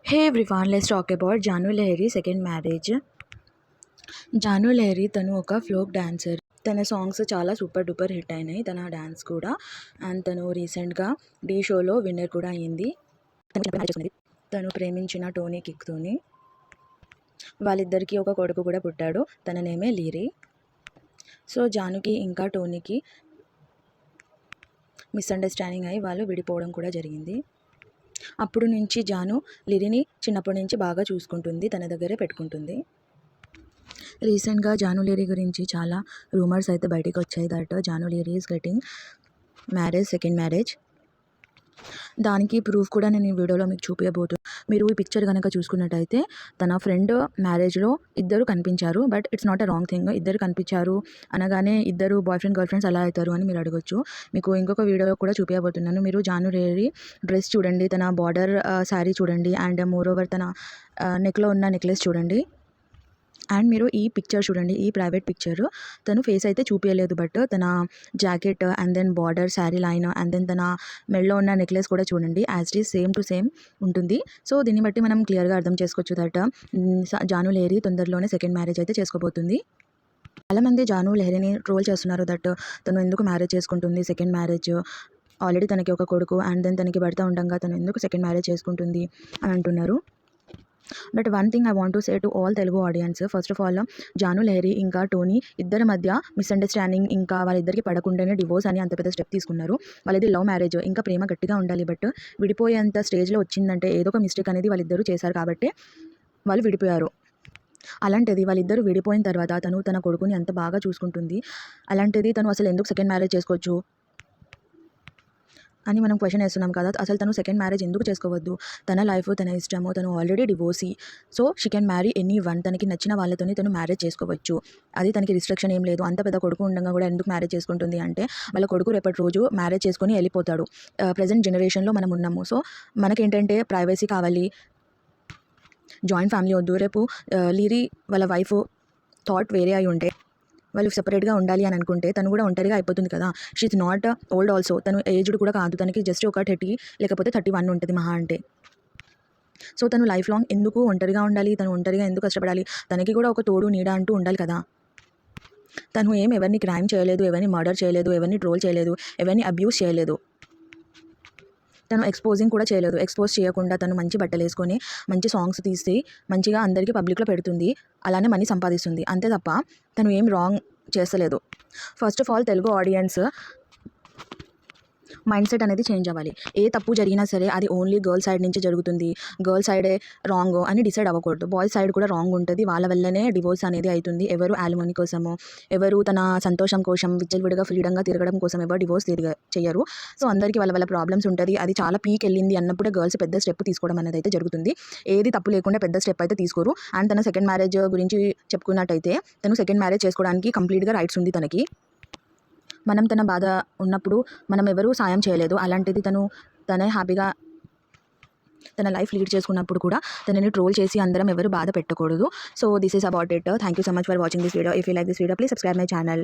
Hey everyone, let's talk about Janu Lahiri second marriage. Janu Lahari తను ఒక folk dancer. తన songs చాలా సూపర్ డూపర్ హిట్ అయినాయి. తన డాన్స్ కూడా. అండ్ తను రీసెంట్గా ఢీ షోలో విన్నర్ కూడా అయింది. తను ప్రేమించిన టోనీ కిక్తోని. వాళ్ళిద్దరికీ ఒక కొడుకు కూడా పుట్టాడు. తన నేమే లీరీ. సో జానుకి ఇంకా టోనీకి మిస్అండర్స్టాండింగ్ అయ్యి వాళ్ళు విడిపోవడం కూడా జరిగింది. అప్పుడు నుంచి జాను లిరిని చిన్నప్పటి నుంచి బాగా చూసుకుంటుంది, తన దగ్గరే పెట్టుకుంటుంది. రీసెంట్గా జాను లిరి గురించి చాలా రూమర్స్ అయితే బయటకు వచ్చాయి. That Janu Lyri is getting second marriage. దానికి ప్రూఫ్ కూడా నేను ఈ వీడియోలో మీకు చూపించబోతున్నాను. మీరు ఈ పిక్చర్ కనుక చూసుకున్నట్టయితే తన ఫ్రెండ్ మ్యారేజ్లో ఇద్దరు కనిపించారు. But it's not a wrong thing. ఇద్దరు కనిపించారు అనగానే ఇద్దరు బాయ్ ఫ్రెండ్ గర్ల్ ఫ్రెండ్స్ ఎలా అవుతారు అని మీరు అడగొచ్చు. మీకు ఇంకొక వీడియోలో కూడా చూపించబోతున్నాను. మీరు జాను లిరి డ్రెస్ చూడండి, తన బార్డర్ శారీ చూడండి, అండ్ మోర్ ఓవర్ తన నెక్లో ఉన్న నెక్లెస్ చూడండి. అండ్ మీరు ఈ పిక్చర్ చూడండి, ఈ ప్రైవేట్ పిక్చర్. తను ఫేస్ అయితే చూపించలేదు, బట్ తన jacket and then border sari line and then తన మెడలో ఉన్న నెక్లెస్ కూడా చూడండి, as it is same to same ఉంటుంది. సో దీన్ని బట్టి మనం క్లియర్గా అర్థం చేసుకోవచ్చు దట్ జాను లహరి తొందరలోనే సెకండ్ మ్యారేజ్ అయితే చేసుకోబోతుంది. చాలామంది జాను లహరిని ట్రోల్ చేస్తున్నారు దట్ తను ఎందుకు మ్యారేజ్ చేసుకుంటుంది, సెకండ్ మ్యారేజ్ ఆల్రెడీ తనకి ఒక కొడుకు అండ్ దెన్ తనకి భర్త ఉండగా తను ఎందుకు సెకండ్ మ్యారేజ్ చేసుకుంటుంది అని అంటున్నారు. But one thing I want to say to all Telugu audience, first of all Janu Lahari ఇంకా టోనీ ఇద్దరి మధ్య మిస్అండర్స్టాండింగ్, ఇంకా వాళ్ళిద్దరికి పడకుండానే డివోర్స్ అని అంత పెద్ద స్టెప్ తీసుకున్నారు. వాళ్ళది లవ్ మ్యారేజ్, ఇంకా ప్రేమ గట్టిగా ఉండాలి. బట్ విడిపోయేంత స్టేజ్లో వచ్చిందంటే ఏదో ఒక మిస్టేక్ అనేది వాళ్ళిద్దరూ చేశారు కాబట్టి వాళ్ళు విడిపోయారు. అలాంటిది వాళ్ళిద్దరూ విడిపోయిన తర్వాత తను తన కొడుకుని ఎంత బాగా చూసుకుంటుంది. అలాంటిది తను అసలు ఎందుకు సెకండ్ మ్యారేజ్ చేసుకోవచ్చు అని మనం క్వశ్చన్ వేస్తున్నాం కదా. అసలు తను సెకండ్ మ్యారేజ్ ఎందుకు చేసుకోవద్దు? తన లైఫ్ తన ఇష్టము, తను already divorcee. So she can marry any one. తనకి నచ్చిన వాళ్ళతోనే తను మ్యారేజ్ చేసుకోవచ్చు. అది తనకి రిస్ట్రిక్షన్ ఏం లేదు. అంత పెద్ద కొడుకు ఉండగా కూడా ఎందుకు మ్యారేజ్ చేసుకుంటుంది అంటే వాళ్ళ కొడుకు రేపటి రోజు మ్యారేజ్ చేసుకొని వెళ్ళిపోతాడు. ప్రజెంట్ జనరేషన్లో మనం ఉన్నాము. సో మనకేంటంటే ప్రైవసీ కావాలి, జాయింట్ ఫ్యామిలీ వద్దు. రేపు లీరీ వాళ్ళ వైఫ్ థాట్ వేరే అయి ఉంటే, వాళ్ళు సెపరేట్గా ఉండాలి అని అనుకుంటే తను కూడా ఒంటరిగా అయిపోతుంది కదా. She's not old also. తను ఏజ్డ్ కూడా కాదు. తనకి జస్ట్ ఒక 30 లేకపోతే 31 ఉంటుంది మహా అంటే. సో తను లైఫ్ లాంగ్ ఎందుకు ఒంటరిగా ఉండాలి? తను ఒంటరిగా ఎందుకు కష్టపడాలి? తనకి కూడా ఒక తోడు నీడ అంటూ ఉండాలి కదా. తను ఎవరిని క్రైమ్ చేయలేదు, ఎవరిని మర్డర్ చేయలేదు, ఎవరిని ట్రోల్ చేయలేదు, ఎవరిని అబ్యూస్ చేయలేదు. తను ఎక్స్పోజింగ్ కూడా చేయలేదు. ఎక్స్పోజ్ చేయకుండా తను మంచి బట్టలు వేసుకొని మంచి సాంగ్స్ తీసి మంచిగా అందరికీ పబ్లిక్లో పెడుతుంది. అలానే మనీ సంపాదిస్తుంది. అంతే తప్ప తను ఏం రాంగ్ చేస్తలేదు. First of all Telugu audience mind set అనేది చేంజ్ అవ్వాలి. ఏ తప్పు జరిగినా సరే అది ఓన్లీ గర్ల్ సైడ్ నుంచి జరుగుతుంది, గర్ల్ సైడే రాంగ్ అని డిసైడ్ అవ్వకూడదు. బాయ్ సైడ్ కూడా రాంగ్ ఉంటుంది. వాళ్ళ వల్లనే డివోర్స్ అనేది అవుతుంది. ఎవరు యాలిమనీ కోసము, ఎవరు తన సంతోషం కోసం విచ్చలవిడిగా ఫ్రీడంగా తిరగడం కోసం ఎవరు డివోర్స్ చేయరు. సో అందరికీ వాళ్ళ ప్రాబ్లమ్స్ ఉంటుంది. అది చాలా పీక్ వెళ్ళింది అన్నప్పుడే గర్ల్స్ పెద్ద స్టెప్ తీసుకోవడం అనేది అయితే జరుగుతుంది. ఏది తప్పు లేకుండా పెద్ద స్టెప్ అయితే తీసుకోరు. అండ్ తన సెకండ్ మ్యారేజ్ గురించి చెప్పుకున్నట్టయితే తను సెకండ్ మ్యారేజ్ చేసుకోవడానికి కంప్లీట్గా రైట్స్ ఉంది తనకి. మనం తన బాధ ఉన్నప్పుడు మనం ఎవరూ సాయం చేయలేదు. అలాంటిది తనే హ్యాపీగా తన లైఫ్ లీడ్ చేసుకున్నప్పుడు కూడా తనని ట్రోల్ చేసి అందరం ఎవరు బాధ పెట్టకూడదు. So this is about it. Thank you so much for watching this video. If you like this video please subscribe my channel.